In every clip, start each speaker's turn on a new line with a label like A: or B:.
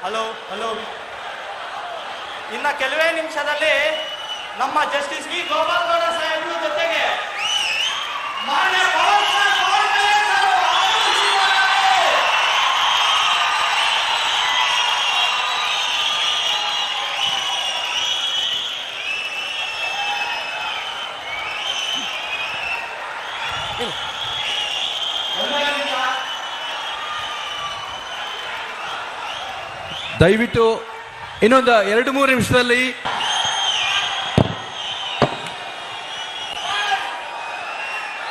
A: Hello hello ಇನ್ನ ಕೆಲವೇ ನಿಮಿಷದಲ್ಲಿ ನಮ್ಮ ಜಸ್ಟಿಸ್ ವಿ ಗೋಪಾಲ್ ಗೌಡ ಸಾಹೇಬರು ಜೊತೆಗೆ ಮಾನ್ಯ
B: ದಯವಿಟ್ಟು ಇನ್ನೊಂದು 2-3 ನಿಮಿಷದಲ್ಲಿ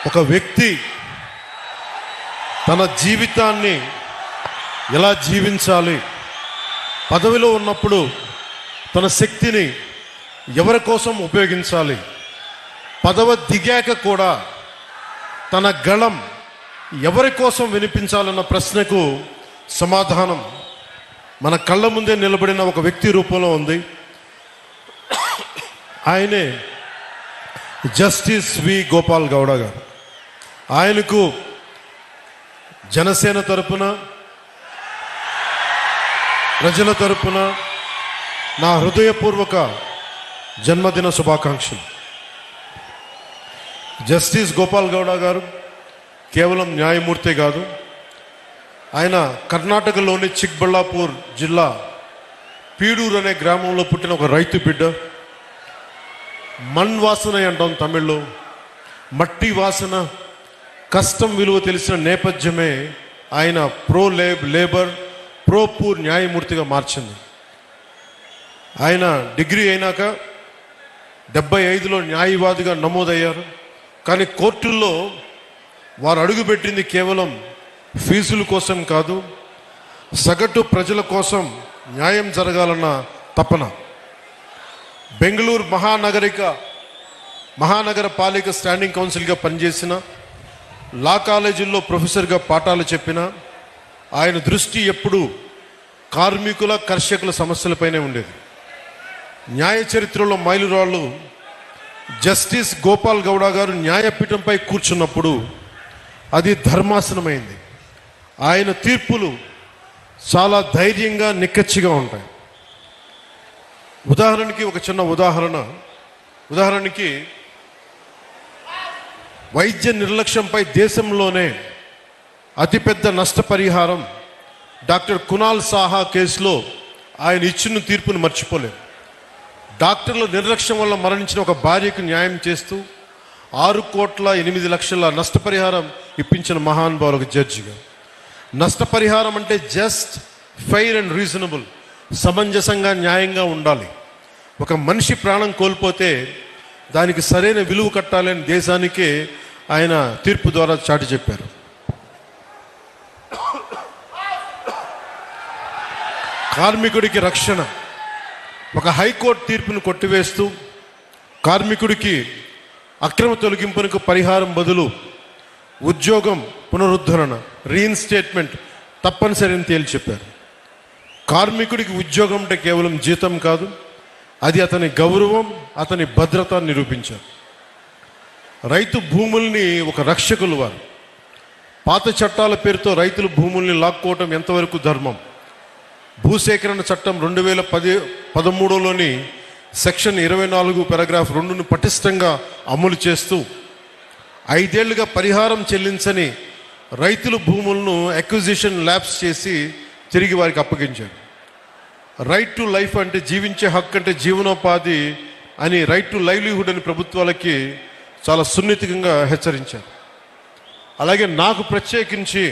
C: ఒక వ్యక్తి తన జీవితాన్ని ఎలా జీవించాలి, పదవిలో ఉన్నప్పుడు తన శక్తిని ఎవరి కోసం ఉపయోగించాలి, పదవి దిగాక కూడా తన గళం ఎవరి కోసం వినిపించాలన్న ప్రశ్నకు సమాధానం మన కళ్ళ ముందే నిలబడిన ఒక వ్యక్తి రూపంలో ఉంది. ఆయనే జస్టిస్ వి గోపాల్ గౌడ గారు. ఆయనకు జనసేన తరపున, ప్రజల తరపున నా హృదయపూర్వక జన్మదిన శుభాకాంక్షలు. జస్టిస్ గోపాల్ గౌడ గారు కేవలం న్యాయమూర్తి కాదు, ఆయన కర్ణాటకలోని చిక్బళ్ళాపూర్ జిల్లా పీడూరు అనే గ్రామంలో పుట్టిన ఒక రైతు బిడ్డ. మణ్ వాసన అంటాం తమిళ్లో, మట్టి వాసన, కష్టం విలువ తెలిసిన నేపథ్యమే ఆయన లేబర్ ప్రో పూర్ న్యాయమూర్తిగా మార్చింది. ఆయన డిగ్రీ అయినాక 75లో న్యాయవాదిగా నమోదయ్యారు. కానీ కోర్టుల్లో వారు అడుగుపెట్టింది కేవలం ఫీజుల కోసం కాదు, సగటు ప్రజల కోసం న్యాయం జరగాలన్న తపన. బెంగళూరు మహానగర పాలిక స్టాండింగ్ కౌన్సిల్గా పనిచేసిన, లా కాలేజీల్లో ప్రొఫెసర్గా పాఠాలు చెప్పిన ఆయన దృష్టి ఎప్పుడూ కార్మికుల, కర్షకుల సమస్యలపైనే ఉండేది. న్యాయ చరిత్రలో మైలురాళ్ళు జస్టిస్ గోపాల్ గౌడ గారు న్యాయపీఠంపై కూర్చున్నప్పుడు అది ధర్మాసనమైంది. ఆయన తీర్పులు చాలా ధైర్యంగా, నిక్కచ్చిగా ఉంటాయి. ఉదాహరణకి ఒక చిన్న ఉదాహరణకి వైద్య నిర్లక్ష్యంపై దేశంలోనే అతిపెద్ద నష్టపరిహారం డాక్టర్ కునాల్ సాహా కేసులో ఆయన ఇచ్చిన తీర్పును మర్చిపోలేం. డాక్టర్ల నిర్లక్ష్యం వల్ల మరణించిన ఒక భార్యకు న్యాయం చేస్తూ 6,08,00,000 నష్టపరిహారం ఇప్పించిన మహానుభావులకు జడ్జిగా. నష్టపరిహారం అంటే జస్ట్, ఫెయిర్ అండ్ రీజనబుల్, సమంజసంగా, న్యాయంగా ఉండాలి. ఒక మనిషి ప్రాణం కోల్పోతే దానికి సరైన విలువ కట్టాలని దేశానికే ఆయన తీర్పు ద్వారా చాటి చెప్పారు. కార్మికుడికి రక్షణ, ఒక హైకోర్టు తీర్పును కొట్టివేస్తూ కార్మికుడికి అక్రమ తొలగింపునకు పరిహారం బదులు ఉద్యోగం పునరుద్ధరణ, రీఇన్స్టేట్మెంట్ తప్పనిసరి అని తేల్చి చెప్పారు. కార్మికుడికి ఉద్యోగం అంటే కేవలం జీతం కాదు, అది అతని గౌరవం, అతని భద్రత నిరూపించారు. రైతు భూముల్ని ఒక రక్షకులు వారు. పాత చట్టాల పేరుతో రైతుల భూముల్ని లాక్కోవటం ఎంతవరకు ధర్మం? భూసేకరణ చట్టం 2013లోని సెక్షన్ 24 పారాగ్రాఫ్ 2ను పటిష్టంగా అమలు చేస్తూ 5 ఏళ్లుగా పరిహారం చెల్లించని రైతుల భూములను అక్విజిషన్ ల్యాప్స్ చేసి తిరిగి వారికి అప్పగించారు. రైట్ టు లైఫ్ అంటే జీవించే హక్కు, అంటే జీవనోపాధి అని, రైట్ టు లైవ్లీహుడ్ అని ప్రభుత్వాలకి చాలా సున్నితంగా హెచ్చరించారు. అలాగే నాకు ప్రత్యేకించి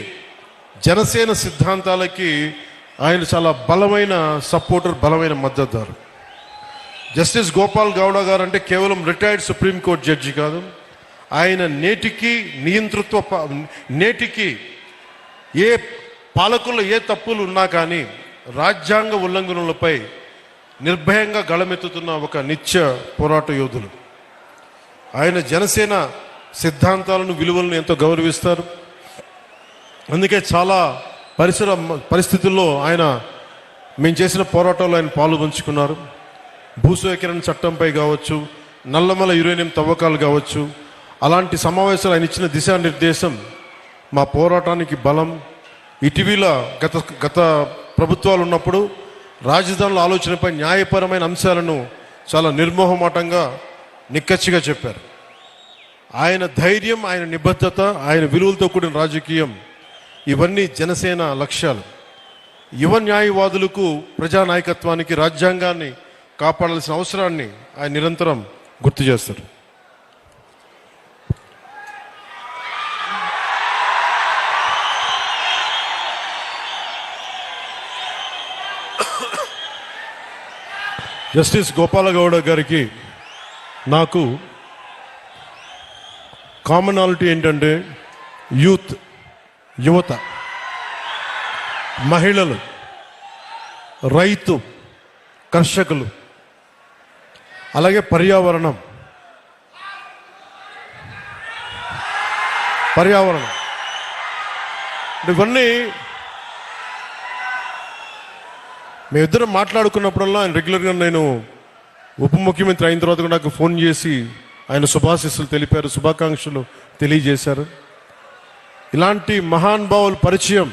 C: జనసేన సిద్ధాంతాలకి ఆయన చాలా బలమైన సపోర్టర్, బలమైన మద్దతుదారు. జస్టిస్ గోపాల్ గౌడ గారు అంటే కేవలం రిటైర్డ్ సుప్రీంకోర్టు జడ్జి కాదు, ఆయన నేటికి ఏ పాలకుల్లో ఏ తప్పులు ఉన్నా కానీ రాజ్యాంగ ఉల్లంఘనలపై నిర్భయంగా గళమెత్తుతున్న ఒక నిత్య పోరాట యోధులు. ఆయన జనసేన సిద్ధాంతాలను, విలువలను ఎంతో గౌరవిస్తారు. అందుకే చాలా పరిస్థితుల్లో మేము చేసిన పోరాటంలో ఆయన పాలు పంచుకున్నారు. భూసేకరణ చట్టంపై కావచ్చు, నల్లమల యురేనియం తవ్వకాలు కావచ్చు, అలాంటి సమావేశాలు ఆయన ఇచ్చిన దిశానిర్దేశం మా పోరాటానికి బలం. ఇటీవల గత ప్రభుత్వాలు ఉన్నప్పుడు రాజధానుల ఆలోచనపై న్యాయపరమైన అంశాలను చాలా నిర్మోహమాటంగా నిక్కచ్చిగా చెప్పారు. ఆయన ధైర్యం, ఆయన నిబద్ధత, ఆయన విలువలతో కూడిన రాజకీయం, ఇవన్నీ జనసేన లక్ష్యాలు. యువ న్యాయవాదులకు, ప్రజానాయకత్వానికి, రాజ్యాంగాన్ని కాపాడాల్సిన అవసరాన్ని ఆయన నిరంతరం గుర్తు చేస్తారు. జస్టిస్ గోపాలగౌడ గారికి నాకు కామనాలిటీ ఏంటంటే యువత, మహిళలు, రైతు, కర్షకులు, అలాగే పర్యావరణం. ఇవన్నీ మేమిద్దరం మాట్లాడుకున్నప్పుడల్లా ఆయన రెగ్యులర్గా, నేను ఉప ముఖ్యమంత్రి అయిన తర్వాత కూడా నాకు ఫోన్ చేసి ఆయన శుభాశీస్సులు తెలిపారు, శుభాకాంక్షలు తెలియజేశారు. ఇలాంటి మహానుభావుల పరిచయం,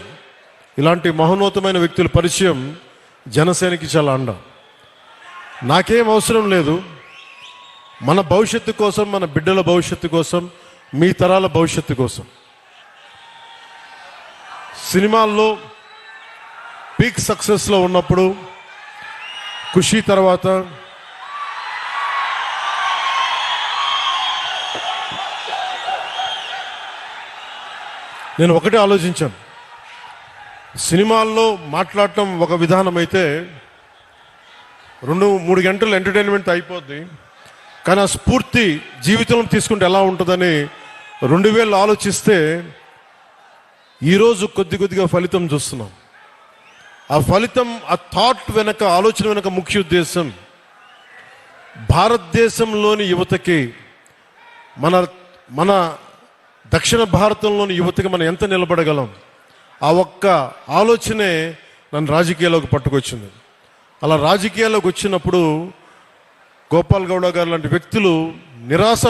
C: ఇలాంటి మహోన్నతమైన వ్యక్తుల పరిచయం జనసేనకి చాలా అండ. నాకేం అవసరం లేదు, మన భవిష్యత్తు కోసం, మన బిడ్డల భవిష్యత్తు కోసం, మీ తరాల భవిష్యత్తు కోసం. సినిమాల్లో పీక్ సక్సెస్లో ఉన్నప్పుడు, ఖుషీ తర్వాత నేను ఒకటే ఆలోచించాను. సినిమాల్లో మాట్లాడటం ఒక విధానం అయితే 2-3 గంటలు ఎంటర్టైన్మెంట్ అయిపోద్ది, కానీ ఆ స్ఫూర్తి జీవితంలో తీసుకుంటే ఎలా ఉంటుందని 2000 ఆలోచిస్తే ఈరోజు కొద్దిగా ఫలితం చూస్తున్నాం. ఆ ఫలితం, ఆ థాట్ వెనక, ఆలోచన వెనక ముఖ్య ఉద్దేశం భారతదేశంలోని యువతకి, మన దక్షిణ భారతంలోని యువతకి మనం ఎంత నిలబడగలం, ఆ ఒక్క ఆలోచనే నన్ను రాజకీయాల్లోకి పట్టుకొచ్చింది. అలా రాజకీయాల్లోకి వచ్చినప్పుడు గోపాల్ గౌడ గారు లాంటి వ్యక్తులు నిరాశ